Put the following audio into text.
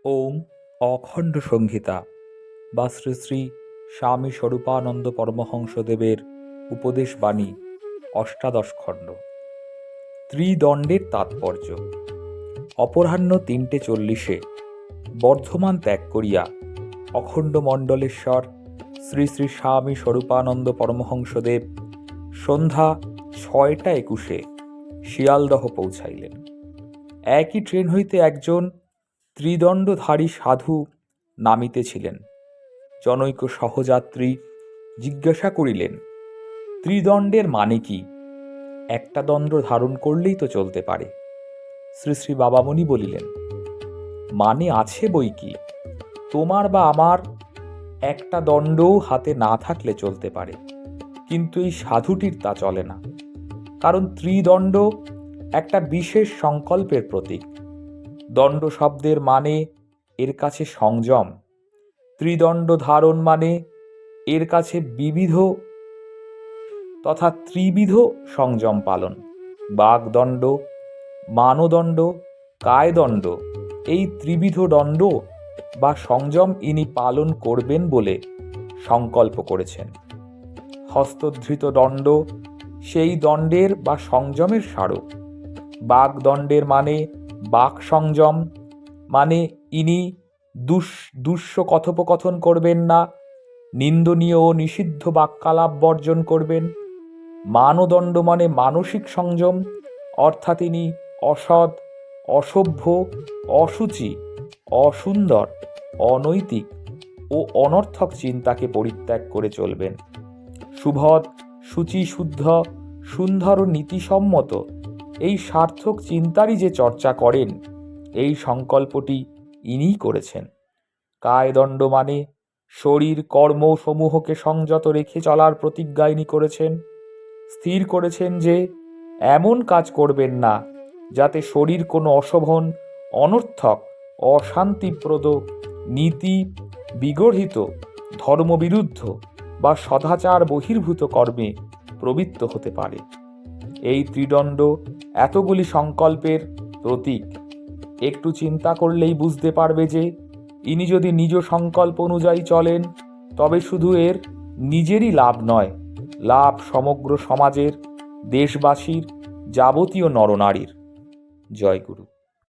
ওম অখণ্ড সংহিতা বা শ্রী শ্রী স্বামী স্বরূপানন্দ পরমহংসদেবের উপদেশ বাণী, অষ্টাদশ খণ্ড। ত্রিদণ্ডের তাৎপর্য। অপরাহ্ন ৩:৪০ বর্ধমান ত্যাগ করিয়া অখণ্ড মণ্ডলেশ্বর শ্রী শ্রী স্বামী স্বরূপানন্দ পরমহংসদেব সন্ধ্যা ৬:২১ শিয়ালদহ পৌঁছাইলেন। একই ট্রেন হইতে একজন ত্রিদণ্ডধারী সাধু নামিতেছিলেন। জনৈক সহযাত্রী জিজ্ঞাসা করিলেন, ত্রিদণ্ডের মানে কি? একটা দণ্ড ধারণ করলেই তো চলতে পারে। শ্রী শ্রী বাবামণি বলিলেন, মানে আছে বই কি, তোমার বা আমার একটা দণ্ডও হাতে না থাকলে চলতে পারে, কিন্তু এই সাধুটির তা চলে না। কারণ ত্রিদণ্ড একটা বিশেষ সংকল্পের প্রতীক। দণ্ড শব্দের মানে এর কাছে সংযম। ত্রিদণ্ড ধারণ মানে এর কাছে বিবিধ তথা ত্রিবিধ সংযম পালন। বাগদণ্ড, মানদণ্ড, কায়দণ্ড, এই ত্রিবিধ দণ্ড বা সংযম ইনি পালন করবেন বলে সংকল্প করেছেন। হস্তধৃত দণ্ড সেই দণ্ডের বা সংযমের স্মারক। বাগদণ্ডের মানে বাক সংযম, মানে ইনি দুষ্য কথোপকথন করবেন না, নিন্দনীয় ও নিষিদ্ধ বাক্যালাপ বর্জন করবেন। মানদণ্ড মানে মানসিক সংযম, অর্থাৎ ইনি অসৎ, অসভ্য, অসুচি, অসুন্দর, অনৈতিক ও অনর্থক চিন্তাকে পরিত্যাগ করে চলবেন। সুভদ, শুচি, শুদ্ধ, সুন্দর ও নীতিসম্মত এই সার্থক চিন্তারই যে চর্চা করেন, এই সংকল্পটি ইনিই করেছেন। কায়দণ্ড মানে শরীর কর্ম সমূহকে সংযত রেখে চলার প্রতিজ্ঞা ইনি করেছেন। স্থির করেছেন যে এমন কাজ করবেন না যাতে শরীর কোনো অশোভন, অনর্থক, অশান্তিপ্রদ, নীতি বিগর্হিত, ধর্মবিরুদ্ধ বা সদাচার বহির্ভূত কর্মে প্রবৃত্ত হতে পারে। এই ত্রিদণ্ড এতগুলি সংকল্পের প্রতীক। একটু চিন্তা করলেই বুঝতে পারবে যে ইনি যদি নিজ সংকল্প অনুযায়ী চলেন, তবে শুধু এর নিজেরই লাভ নয়, লাভ সমগ্র সমাজের, দেশবাসীর, যাবতীয় নরনারীর। জয় গুরু।